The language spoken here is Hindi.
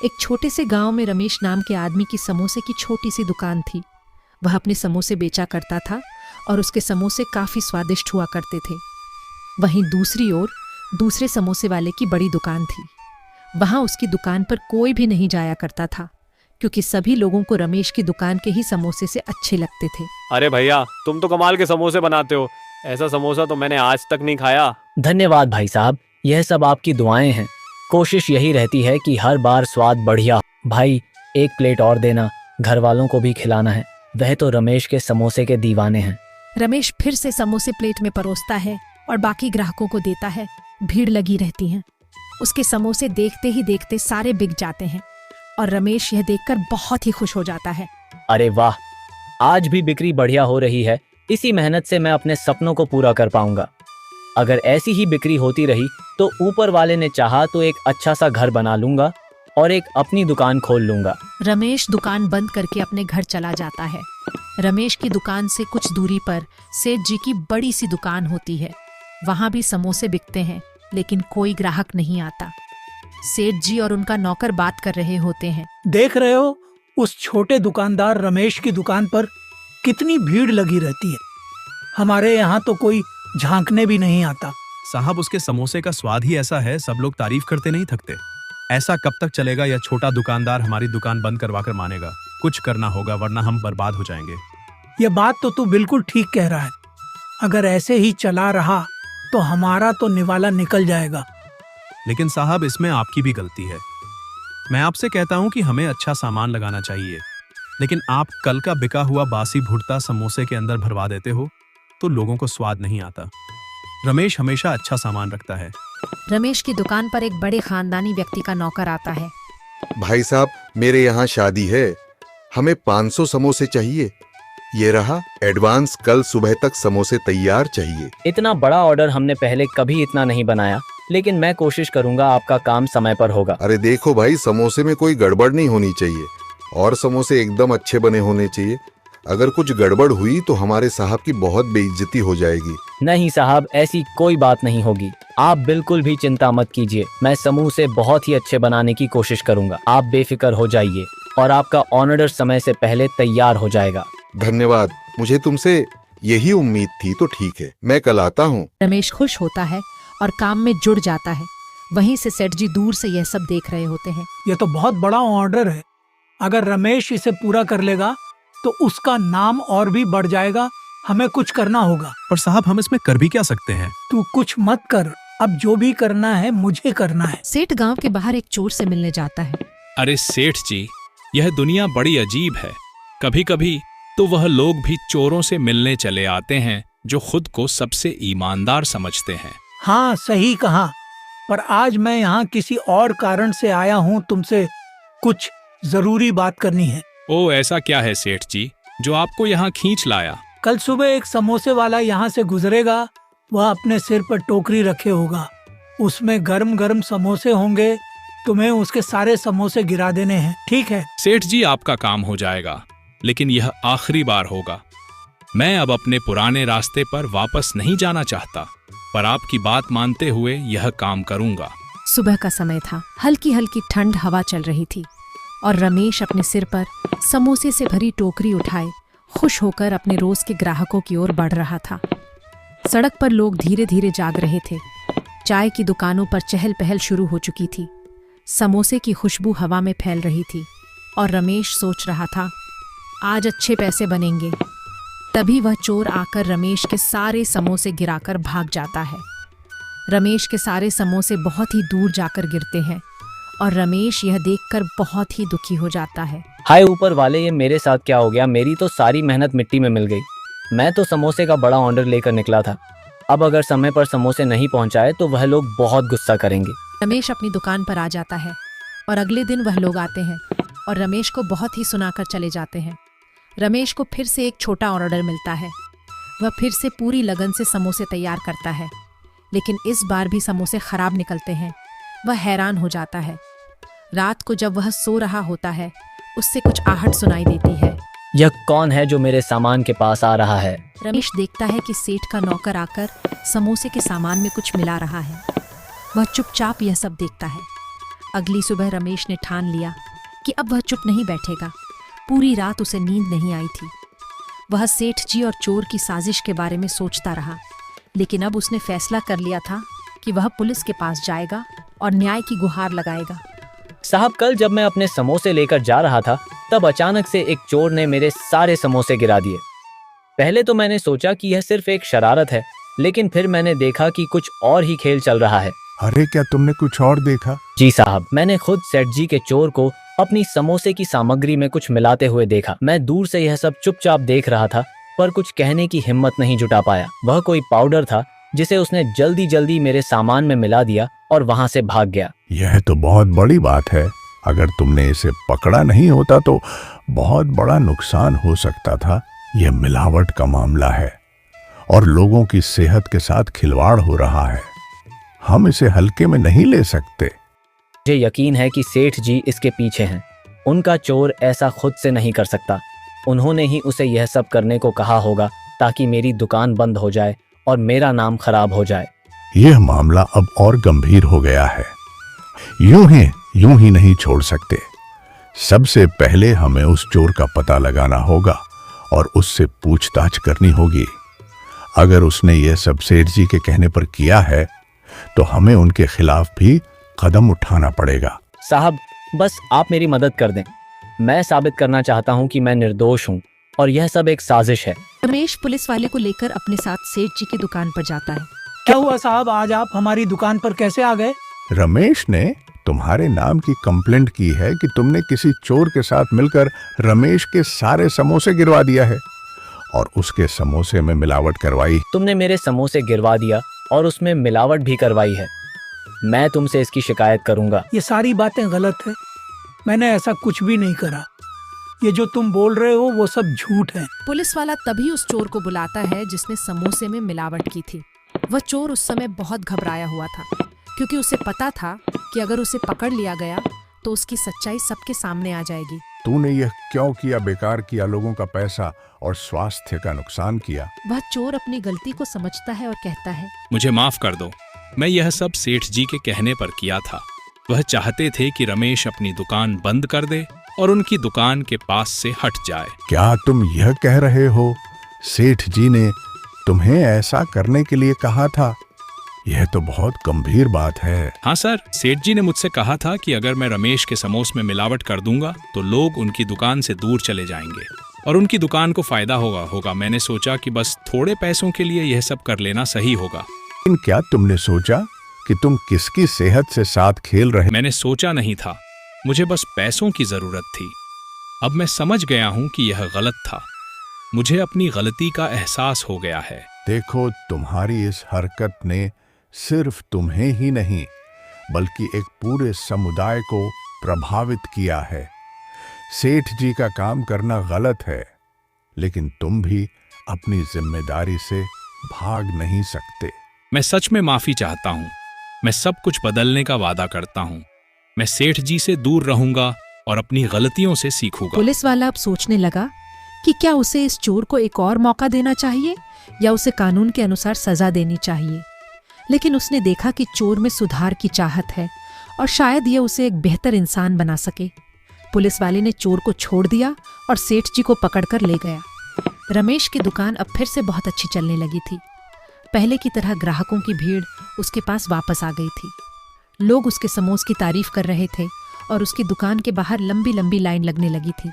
एक छोटे से गांव में रमेश नाम के आदमी की समोसे की छोटी सी दुकान थी। वह अपने समोसे बेचा करता था और उसके समोसे काफी स्वादिष्ट हुआ करते थे। वहीं दूसरी ओर दूसरे समोसे वाले की बड़ी दुकान थी। वहां उसकी दुकान पर कोई भी नहीं जाया करता था, क्योंकि सभी लोगों को रमेश की दुकान के ही समोसे से अच्छे लगते थे। अरे भैया, तुम तो कमाल के समोसे बनाते हो। ऐसा समोसा तो मैंने आज तक नहीं खाया। धन्यवाद भाई साहब, यह सब आपकी दुआएं हैं। कोशिश यही रहती है कि हर बार स्वाद बढ़िया। भाई एक प्लेट और देना, घर वालों को भी खिलाना है। वह तो रमेश के समोसे के दीवाने हैं। रमेश फिर से समोसे प्लेट में परोसता है और बाकी ग्राहकों को देता है। भीड़ लगी रहती है। उसके समोसे देखते ही देखते सारे बिक जाते हैं और रमेश यह देखकर बहुत ही खुश हो जाता है। अरे वाह, आज भी बिक्री बढ़िया हो रही है। इसी मेहनत से मैं अपने सपनों को पूरा कर पाऊंगा। अगर ऐसी ही बिक्री होती रही तो ऊपर वाले ने चाहा तो एक अच्छा सा घर बना लूंगा और एक अपनी दुकान खोल लूंगा। रमेश दुकान बंद करके अपने घर चला जाता है। रमेश की दुकान से कुछ दूरी पर सेठ जी की बड़ी सी दुकान होती है। वहां भी समोसे बिकते हैं, लेकिन कोई ग्राहक नहीं आता। सेठ जी और उनका नौकर बात कर रहे होते हैं। देख रहे हो उस छोटे दुकानदार रमेश की दुकान पर कितनी भीड़ लगी रहती है। हमारे यहाँ तो कोई झांकने भी नहीं आता। साहब, उसके समोसे का स्वाद ही ऐसा है, सब लोग तारीफ करते नहीं थकते। ऐसा कब तक चलेगा? यह छोटा दुकानदार हमारी दुकान बंद करवा कर मानेगा? कुछ करना होगा, वरना हम बर्बाद हो जाएंगे। ये बात तो तू बिल्कुल ठीक कह रहा है। अगर ऐसे ही चला रहा तो हमारा तो निवाला निकल जाएगा। लेकिन साहब, इसमें आपकी भी गलती है। मैं आपसे कहता हूँ कि हमें अच्छा सामान लगाना चाहिए, लेकिन आप कल का बिका हुआ बासी भुट्टा समोसे के अंदर भरवा देते हो तो लोगों को स्वाद नहीं आता। रमेश हमेशा अच्छा सामान रखता है। रमेश की दुकान पर एक बड़े खानदानी व्यक्ति का नौकर आता है। भाई साहब, मेरे यहाँ शादी है, हमें 500 समोसे चाहिए। ये रहा एडवांस, कल सुबह तक समोसे तैयार चाहिए। इतना बड़ा ऑर्डर हमने पहले कभी इतना नहीं बनाया, लेकिन मैं कोशिश करूंगा आपका काम समय पर होगा। अरे देखो भाई, समोसे में कोई गड़बड़ नहीं होनी चाहिए और समोसे एकदम अच्छे बने होने चाहिए। अगर कुछ गड़बड़ हुई तो हमारे साहब की बहुत बेइज्जती हो जाएगी। नहीं साहब, ऐसी कोई बात नहीं होगी। आप बिल्कुल भी चिंता मत कीजिए। मैं समोसे बहुत ही अच्छे बनाने की कोशिश करूंगा। आप बेफिक्र हो जाइए और आपका ऑर्डर समय से पहले तैयार हो जाएगा। धन्यवाद, मुझे तुमसे यही उम्मीद थी। तो ठीक है, मैं कल आता हूँ। रमेश खुश होता है और काम में जुड़ जाता है। वहीं से सेठ जी दूर से यह सब देख रहे होते हैं। ये तो बहुत बड़ा ऑर्डर है। अगर रमेश इसे पूरा कर लेगा तो उसका नाम और भी बढ़ जाएगा। हमें कुछ करना होगा। पर साहब, हम इसमें कर भी क्या सकते हैं? तू कुछ मत कर, अब जो भी करना है मुझे करना है। सेठ गांव के बाहर एक चोर से मिलने जाता है। अरे सेठ जी, यह दुनिया बड़ी अजीब है। कभी कभी तो वह लोग भी चोरों से मिलने चले आते हैं जो खुद को सबसे ईमानदार समझते हैं। हाँ, सही कहा। पर आज मैं यहाँ किसी और कारण से आया हूँ। तुमसे कुछ जरूरी बात करनी है। ओ, ऐसा क्या है सेठ जी जो आपको यहाँ खींच लाया? कल सुबह एक समोसे वाला यहाँ से गुजरेगा। वह अपने सिर पर टोकरी रखे होगा, उसमें गरम गरम समोसे होंगे। तुम्हें उसके सारे समोसे गिरा देने हैं, ठीक है? सेठ जी, आपका काम हो जाएगा, लेकिन यह आखिरी बार होगा। मैं अब अपने पुराने रास्ते पर वापस नहीं जाना चाहता, पर आपकी बात मानते हुए यह काम करूंगा। सुबह का समय था। हल्की हल्की ठंड हवा चल रही थी और रमेश अपने सिर पर समोसे से भरी टोकरी उठाए खुश होकर अपने रोज के ग्राहकों की ओर बढ़ रहा था। सड़क पर लोग धीरे धीरे जाग रहे थे। चाय की दुकानों पर चहल पहल शुरू हो चुकी थी। समोसे की खुशबू हवा में फैल रही थी और रमेश सोच रहा था, आज अच्छे पैसे बनेंगे। तभी वह चोर आकर रमेश के सारे समोसे गिराकर भाग जाता है। रमेश के सारे समोसे बहुत ही दूर जाकर गिरते हैं और रमेश यह देखकर बहुत ही दुखी हो जाता है। हाय ऊपर वाले, ये मेरे साथ क्या हो गया? मेरी तो सारी मेहनत मिट्टी में मिल गई। मैं तो समोसे का बड़ा ऑर्डर लेकर निकला था। अब अगर समय पर समोसे नहीं पहुंचाए तो वह लोग बहुत गुस्सा करेंगे। रमेश अपनी दुकान पर आ जाता है और अगले दिन वह लोग आते हैं और रमेश को बहुत ही सुनाकर चले जाते हैं। रमेश को फिर से एक छोटा ऑर्डर मिलता है। वह फिर से पूरी लगन से समोसे तैयार करता है, लेकिन इस बार भी समोसे खराब निकलते हैं। वह हैरान हो जाता है। रात को जब वह सो रहा होता है, उससे कुछ आहट सुनाई देती है। यह कौन है जो मेरे सामान के पास आ रहा है? रमेश देखता है कि सेठ का नौकर आकर समोसे के सामान में कुछ मिला रहा है। वह चुपचाप यह सब देखता है। अगली सुबह रमेश ने ठान लिया कि अब वह चुप नहीं बैठेगा। पूरी रात उसे नींद नहीं आई थी। वह सेठ जी और चोर की साजिश के बारे में सोचता रहा, लेकिन अब उसने फैसला कर लिया था कि वह पुलिस के पास जाएगा और न्याय की गुहार लगाएगा। साहब, कल जब मैं अपने समोसे लेकर जा रहा था तब अचानक से एक चोर ने मेरे सारे समोसे गिरा दिए। पहले तो मैंने सोचा कि यह सिर्फ एक शरारत है, लेकिन फिर मैंने देखा कि कुछ और ही खेल चल रहा है। अरे क्या तुमने कुछ और देखा? जी साहब, मैंने खुद सेठ जी के चोर को अपनी समोसे की सामग्री में कुछ मिलाते हुए देखा। मैं दूर से यह सब चुपचाप देख रहा था, पर कुछ कहने की हिम्मत नहीं जुटा पाया। वह कोई पाउडर था जिसे उसने जल्दी जल्दी मेरे सामान में मिला दिया और वहां से भाग गया। यह तो बहुत बड़ी बात है। अगर तुमने इसे पकड़ा नहीं होता तो बहुत बड़ा नुकसान हो सकता था। यह मिलावट का मामला है और लोगों की सेहत के साथ खिलवाड़ हो रहा है। हम इसे हल्के में नहीं ले सकते। मुझे यकीन है कि सेठ जी इसके पीछे हैं। उनका चोर ऐसा खुद से नहीं कर सकता। उन्होंने ही उसे यह सब करने को कहा होगा ताकि मेरी दुकान बंद हो जाए और मेरा नाम खराब हो जाए। यह मामला अब और गंभीर हो गया है। यूं ही नहीं छोड़ सकते। सबसे पहले हमें उस चोर का पता लगाना होगा और उससे पूछताछ करनी होगी। अगर उसने यह सब सेठ जी के कहने पर किया है तो हमें उनके खिलाफ भी कदम उठाना पड़ेगा। साहब, बस आप मेरी मदद कर दें। मैं साबित करना चाहता हूं कि मैं निर्दोष हूं और यह सब एक साजिश है। रमेश पुलिस वाले को लेकर अपने साथ सेठ जी की दुकान पर जाता है। क्या हुआ साहब, आज आप हमारी दुकान पर कैसे आ गए? रमेश ने तुम्हारे नाम की कंप्लेंट की है कि तुमने किसी चोर के साथ मिलकर रमेश के सारे समोसे गिरवा दिया है और उसके समोसे में मिलावट करवाई। तुमने मेरे समोसे गिरवा दिया और उसमें मिलावट भी करवाई है। मैं तुमसे इसकी शिकायत करूंगा। ये सारी बातें गलत है। मैंने ऐसा कुछ भी नहीं करा। ये जो तुम बोल रहे हो वो सब झूठ है। पुलिस वाला तभी उस चोर को बुलाता है जिसने समोसे में मिलावट की थी। वह चोर उस समय बहुत घबराया हुआ था, क्योंकि उसे पता था कि अगर उसे पकड़ लिया गया तो उसकी सच्चाई सबके सामने आ जाएगी। तूने यह क्यों किया? बेकार किया, लोगों का पैसा और स्वास्थ्य का नुकसान किया। वह चोर अपनी गलती को समझता है और कहता है, मुझे माफ कर दो। मैं यह सब सेठ जी के कहने पर किया था। वह चाहते थे कि रमेश अपनी दुकान बंद कर दे और उनकी दुकान के पास से हट जाए। क्या तुम यह कह रहे हो सेठ जी ने तुम्हें ऐसा करने के लिए कहा था? यह तो बहुत गंभीर बात है। हाँ सर, सेठ जी ने मुझसे कहा था कि अगर मैं रमेश के समोसे में मिलावट कर दूंगा तो लोग उनकी दुकान से दूर चले जाएंगे और उनकी दुकान को फायदा होगा। मैंने सोचा कि बस थोड़े पैसों के लिए यह सब कर लेना सही होगा। लेकिन क्या तुमने सोचा कि तुम किसकी सेहत से साथ खेल रहे? मैंने सोचा नहीं था। मुझे बस पैसों की जरूरत थी। अब मैं समझ गया हूँ कि यह गलत था। मुझे अपनी गलती का एहसास हो गया है। देखो, तुम्हारी इस हरकत ने सिर्फ तुम्हें ही नहीं बल्कि एक पूरे समुदाय को प्रभावित किया है। सेठ जी का काम करना गलत है, लेकिन तुम भी अपनी जिम्मेदारी से भाग नहीं सकते। मैं सच में माफी चाहता हूँ। मैं सब कुछ बदलने का वादा करता हूँ। मैं सेठ जी से दूर रहूंगा और अपनी गलतियों से सीखूंगा। पुलिस वाला अब सोचने लगा कि क्या उसे इस चोर को एक और मौका देना चाहिए या उसे कानून के अनुसार सजा देनी चाहिए। लेकिन उसने देखा कि चोर में सुधार की चाहत है और शायद यह उसे एक बेहतर इंसान बना सके। पुलिस वाले ने चोर को छोड़ दिया और सेठ जी को पकड़कर ले गया। रमेश की दुकान अब फिर से बहुत अच्छी चलने लगी थी। पहले की तरह ग्राहकों की भीड़ उसके पास वापस आ गई थी। लोग उसके समोसे की तारीफ कर रहे थे और उसकी दुकान के बाहर लंबी लंबी लाइन लगने लगी थी।